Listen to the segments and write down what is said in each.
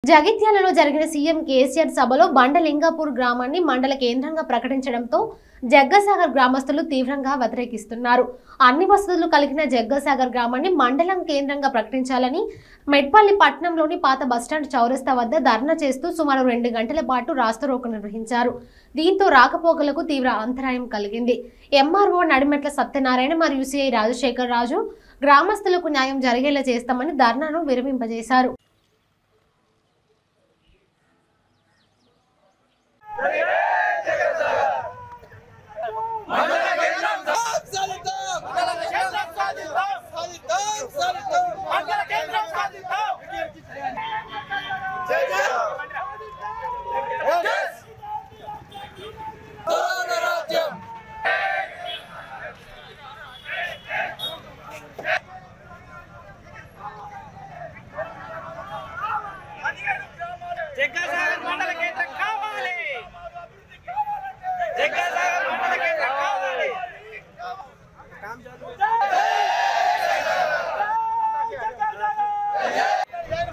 జగిత్యాలలో జరిగిన సీఎం కేసీఆర్ సభలో బండలింగాపూర్ గ్రామాన్ని మండల కేంద్రంగా ప్రకటించడంతో జగ్గసాగర్ గ్రామస్తులు తీవ్రంగా వ్యతిరేకిస్తున్నారు. అన్ని వసతులు కలిగిన జగ్గసాగర్ గ్రామాన్ని మండలం కేంద్రంగా ప్రకటించాలని మెట్పల్లి పట్టణంలోని పాత బస్టాండ్ చౌరస్తా వద్ద ధర్నా చేస్తూ సుమారు 2 గంటల పాటు రాస్తారోకో నిర్వహించారు. దీంతో రాకపోకలకు తీవ్ర అంతరాయం కలిగింది. ఎంఆర్ఓ నడిమెట్ల సత్యనారాయణ మరియు సిఐ రాజశేఖర్ రాజు గ్రామస్తులకు న్యాయం జరిగేలా చేస్తామని ధర్నాను విరమింపజేశారు. జగ్గసాగర్ మండల కేంద్రం కావాలి. జగ్గసాగర్ మండల కేంద్రం కావాలి.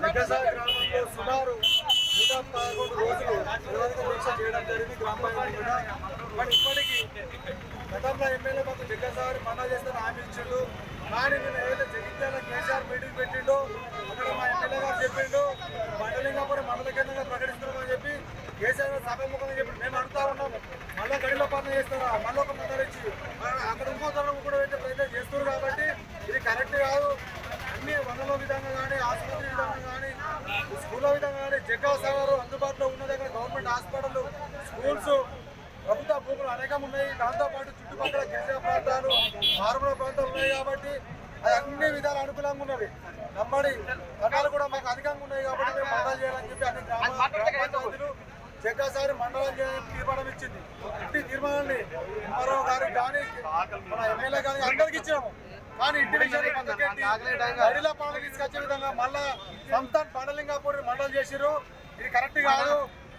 జగ్గసాగర్ గ్రామంలో సుమారు 111 రోజులు నిరోధక దీక్ష చేయడం జరిగింది గ్రామ పంచాయతీ కూడా. బట్ ఇప్పటికీ గతంలో ఎమ్మెల్యే మాకు జగ్గసాగర్ మండలం చేస్తే హామీ ఇచ్చిండు. కానీ నేను ఏదైతే జగిత్యాల కేసీఆర్ మీటింగ్ పెట్టిండో అక్కడ మా ఎమ్మెల్యే గారు చెప్పిండు బండలింగాపురం మండల కేంద్రంగా ప్రకటిస్తున్నామని చెప్పి కేసీఆర్ సభాముఖంగా చెప్పి మేము అడుగుతా ఉన్నాము. మళ్ళీ గడిలో పాలన చేస్తారా, మళ్ళీ ఒక మండలి ఇచ్చి అక్కడ ఇంకో తరం కూడా పెట్టే ప్రయత్నం చేస్తున్నారు. కాబట్టి ఇది కరెక్ట్ కాదు. అన్ని వనరుల విధంగా కానీ ఆసుపత్రి విధంగా కానీ స్కూళ్ళ విధంగా కానీ జగ్గసాగర్ అందుబాటులో ఉన్న దగ్గర గవర్నమెంట్ హాస్పిటల్, స్కూల్స్, ప్రభుత్వ భూములు అనేకం ఉన్నాయి. దాంతోపాటు చుట్టుపక్కల గిరిజన ప్రాంతాలు, మారుమూల ప్రాంతాలు ఉన్నాయి. కాబట్టి అది అన్ని విధాలు అనుకూలంగా ఉన్నవి. నమ్మడి ధనాలు కూడా మాకు అధికంగా ఉన్నాయి. కాబట్టి మేము మండలం చేయాలని చెప్పి అన్ని గ్రామ పంచాయతీలు జగ్గసాగర్ మండలం చేయాలని తీర్మానం ఇచ్చింది. ఇంటి తీర్మానాన్ని ఎంఆర్ఓ గారికి కానీ మన ఎమ్మెల్యే కానీ అందరికి ఇచ్చినాము. కానీ ఇంటి విషయాన్ని పక్కకెట్టి గడిల పాలన తీసుకొచ్చే విధంగా మళ్ళా సంస్థాన్ బండలింగాపూర్ మండలం చేసిర్రు. ఇది కరెక్ట్ కాదు.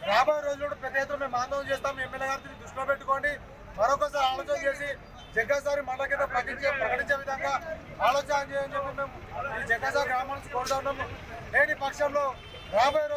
రాబోయే రోజుల్లో పెద్ద ఎత్తున మేము ఆందోళన చేస్తాం. ఎమ్మెల్యే గారిని దృష్టిలో పెట్టుకోండి. మరొకసారి ఆలోచన చేసి జగ్గసాగర్ మండల కింద ప్రకటించే విధంగా ఆలోచన చేయని చెప్పి మేము ఈ జగ్గసాగర్ గ్రామానికి కోరుతా ఉన్నాము. లేని పక్షంలో రాబోయే